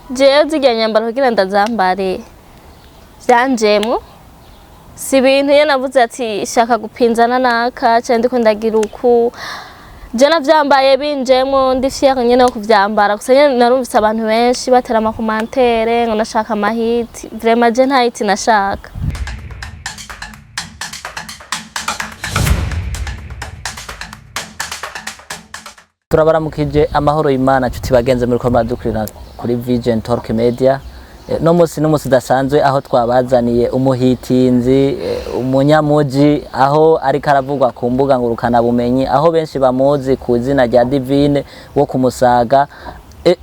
jewe zirya nyambaro kugira ndazambare vyanjemwo si ibintu iyo navuze ati shaka gupinzana naka cyane ndiko ndagira uku je navyambaye binjemwo ndi fier nyene yo kuvyambara gusa nyene narumvise abantu benshi batera amakomantere ngo nashaka amahiti vraiment je nta hiti nashaka. Turabaramukije amahoro y'Imana cuti bagenze muri ko muradukurira kuri Vision Talk Media. No musi dasanzwe aho twabazaniye umuhitinzi umunyamuji aho ari karavugwa ku mbuga ngurukana bumenyi aho benshi bamuzi ku izina rya Divine wo kumusaga.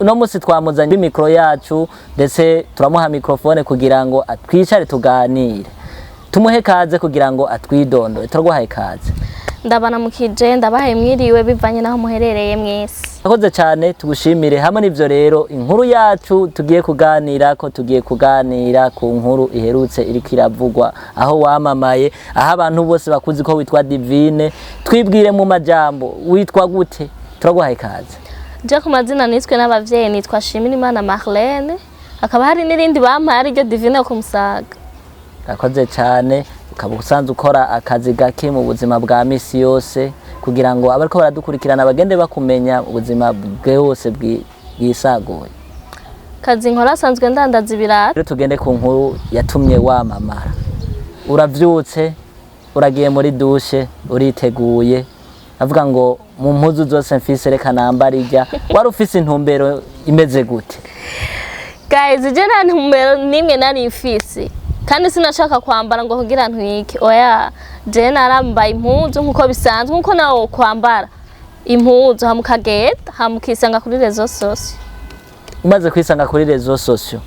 No musi twamuzanye mikro yacu ndetse turamuha mikrofone kugira ngo atwicare tuganire. Tumuhe kaze kugira ngo atwidondo. Turagwahaye kaze. Ndabana mukije ndabahe mwiriwe bivanye naho muherereye mwese. Akoze cyane tugushimire hamwe n'ivyo rero inkuru yacu tugiye kuganira ku nkuru iherutse iri kiravugwa aho wamamaye aho abantu bose bakuzi ko witwa Divine. Twibwire mu majambo witwa gute? Turagwahaye kaze. Je ku mazina nitwe n'abavyeyi nitwa Shimirimana Marlene akaba hari nirindi bampaye ari ryo Divine yo kumusaga. Akoze cyane ukaba usanzwe ukora akazi gake mu buzima bwa misi yose kugira ngo abariko baradukurikirana bagende bakumenya ubuzima bwose bwisagoye. Kazi nkora sanzwe ndandaza ibirara. Rero tugende ku nkuru yatumye wamamara. Uravyutse uragiye muri douche uriteguye avuga ngo mu mpuzu zose mfise reka nambara irya wari ufise intumbero imeze gute? Guys je nta ntumbero nimwe nari mfise kandi sinashaka kwambara ngo kugira ntwike oya je narambaye impuzu nkuko bisanzwe nkuko nawo kwambara impuzu hamukageta hamukisanga kuri rezo sosio. Umaze kwisanga kuri rezo sosio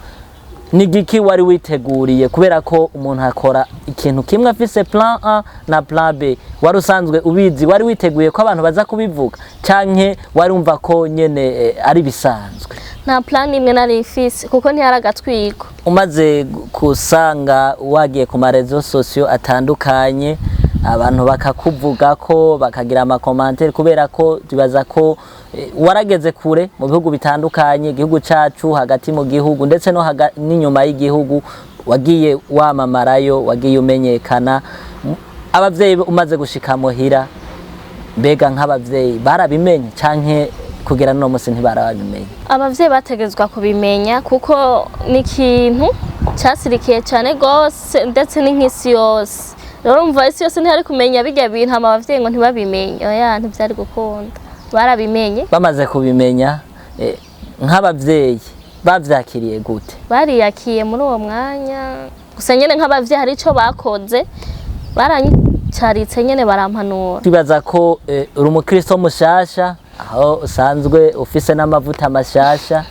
nigiki wari witeguriye kubera ko umuntu akora ikintu kimwe afise plan A na plan B wari usanzwe ubizi wari witeguye ko abantu baza kubivuga canke wari umva ko nyene ari bisanzwe? Na plan imwe nari ifise kuko ntiyaragatwiko. Umaze kusanga wagiye ku marezo sosio atandukanye abantu bakakuvuga ko bakagira amakomantere kubera ko tubaza ko warageze kure mu bihugu bitandukanye igihugu cacu hagati mu gihugu ndetse no n'inyuma y'igihugu wagiye wamamarayo wagiye umenyekana. Abavyeyi umaze gushika muhira mbega nk'abavyeyi barabimenye canke kugira no musi ntibarabimenye? Abavyeyi bategezwa kubimenya kuko ni ikintu cyasirikiye cyane gose ndetse n'inkisi yose. Rero umva isi yose ntihari kumenya bijya bintu abavyeyi ngo ntibabimenye oya ntivyari gukunda barabimenye. Bamaze kubimenya nk'abavyeyi bavyakiriye gute? Bariyakiye muri uwo mwanya gusa nyene nk'abavyeyi hari ico bakoze baranyicaritse nyene barampanura. Twibaza ko uri umukristo mushasha aho usanzwe ufise n'amavuta mashasha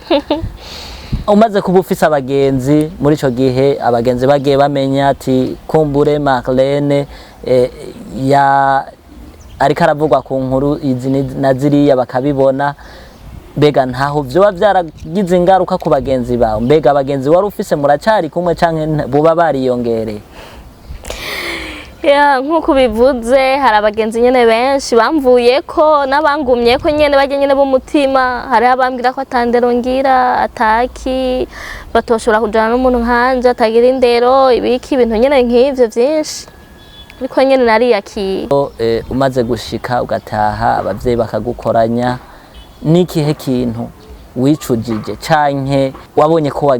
umaze kuba ufise abagenzi muri ico gihe abagenzi bagiye bamenya ati kumbure Marlene ariko aravugwa ku nkuru izi na ziriya bakabibona mbega ntaho vyoba vyaragize ingaruka ku bagenzi bawe? Mbega abagenzi wari ufise muracari kumwe canke buba bariyongereye? Ya nkuko bivuze hari abagenzi nyene benshi bamvuye ko nabangumye ko nyene baje nyene b'umutima hari abambwira ko atandero ngira ataki batoshobora kujana n'umuntu nkanje atagira indero ibiki ibintu nyene nk'ivyo vyinshi ariko nyene nariyakiye. Umaze gushika ugataha abavyeyi bakagukoranya nikihe kintu wicujije canke wabonye ko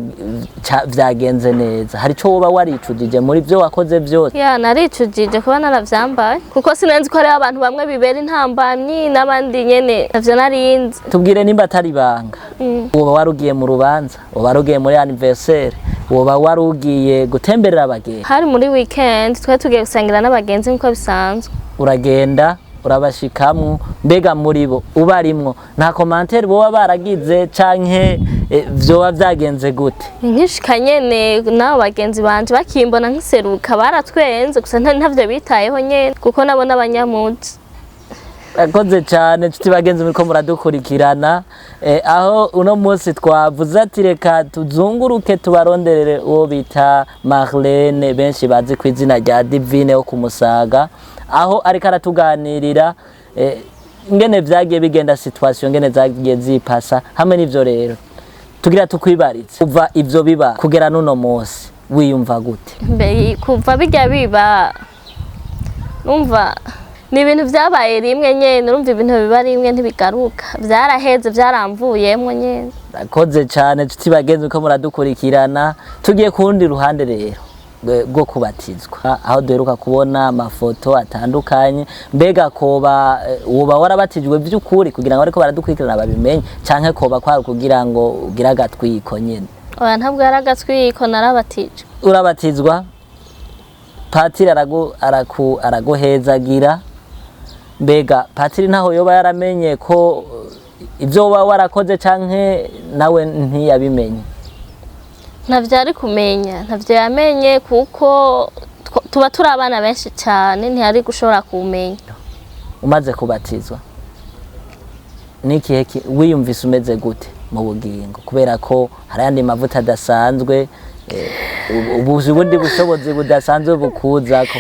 vyagenze neza? Hari ico woba waricujije muri vyo wakoze vyose? Ya naricujije kuba naravyambaye kuko sinenzi ko hari abantu bamwe bibera intambamyi n'abandi nyene navyo narinzi. Tubwire nimba atari banga woba warugiye mu rubanza woba warugiye muri anniversaire woba warugiye gutemberera abagenzi? Hari muri weekend twe tugiye gusangira n'abagenzi nkuko bisanzwe. Uragenda urabashikamwo mbega muri bo ubarimwo nta commentaire boba baragize canke vyoba vyagenze gute? Nkishika nyene nabo bagenzi banje bakimbona nkiseruka baratwenze gusa ntavyo bitayeho nyene kuko nabona abanyamuji. Akoze cyane tuti bagenzi muri ko muradukurikirana aho uno munsi twavuze ati reka tuzunguruke tubaronderere uwo bita Marlene benshi bazi ku izina rya Divine wo kumusaga aho ariko aratuganirira ngene vyagiye bigenda situation ngene zagiye zipasa hamwe n'ivyo rero tugira tukwibaritse kuva ivyo biba kugera nuno munsi wiyumva gute? Kuva bijya biba numva ni ibintu vyabaye rimwe nyene, urumva ibintu biba rimwe ntibigaruka, vyaraheze vyaramvuyemwo nyene. Rakoze cyane tuti bagenzi ko muradukurikirana. Tugiye kundi ruhande rero bwo kubatizwa, aho duheruka kubona amafoto atandukanye. Mbega koba woba warabatijwe by'ukuri kugira ngo ariko baradukurikirana babimenye, canke koba kwari kugira ngo ugira agatwiko nyene? Oya, ntabwo yaragatwiko, narabatijwe. Urabatizwa, patiri araguhezagira. Mbega patiri ntaho yoba yaramenye ko ivyo warakoze canke nawe ntiyabimenye? Ntavyo ari kumenya, ntavyo yamenye kuko tuba turi abana benshi cyane, ntiyari gushobora kumenya. Umaze kubatizwa niki wiyumvise umeze gute mu bugingo? Kubera ko hari andi mavuta adasanzwe, ubundi bushobozi budasanzwe bukuza ko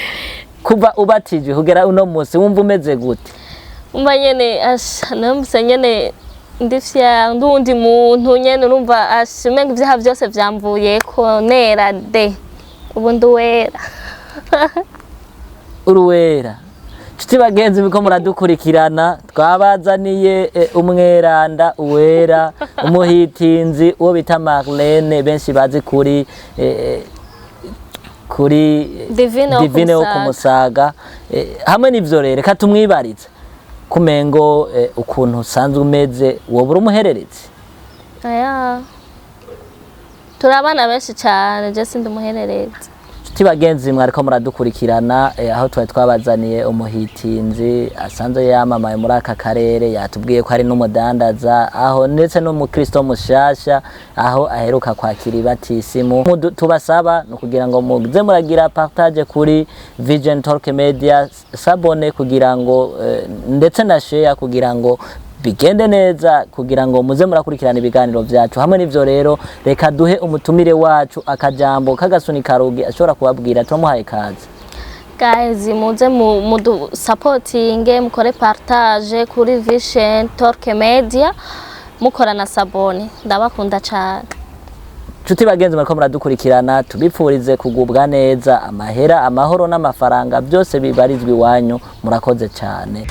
kuva ubatijwe kugera uno munsi wumva umeze gute? Umva nyene namuse nyene ndifya ndundi muntu nyene, urumva umenga ivyaha vyose vyamvuyeko, nera de ubu nduwera. Uruwera. Tuti bagenzi biko muradukurikirana, twabazaniye umweranda uwera, umuhitinzi uwo bita Marlene benshi bazi kuri Divine wo kumusaga. Hamwe n'ivyo rero reka tumwibaritse kumengo ukuntu usanzwe umeze, wobura umuhererezi? Aya, turabana benshi cyane, je sindi umuhererezi. Tuti bagenzi mwariko muradukurikirana, aho twabazaniye umuhitinzi asanzwe yamamaye muri aka karere. Yatubwiye ko ari n'umudandaza aho, ndetse no mu Kristo mushasha aho aheruka kwakira batisimu. Tubasaba no kugira ngo muze muragira partage kuri Vision Talk Media, sabone kugira ngo ndetse na share kugira ngo bigende neza, kugira ngo muze murakurikirana ibiganiro vyacu. Hamwe n'ivyo rero reka duhe umutumire wacu akajambo kagasuni karugi ashobora kubabwira. Tumuhaye kaze. Guys, muze mudu supporting, mukore partage kuri Vision Talk Media, mukora na sabone. Ndabakunda cyane. Chuti bagenzi mwariko muradukurikirana, tubipfurize kugubwa neza, amahera, amahoro n'amafaranga byose bibarizwe iwanyu. Murakoze cyane.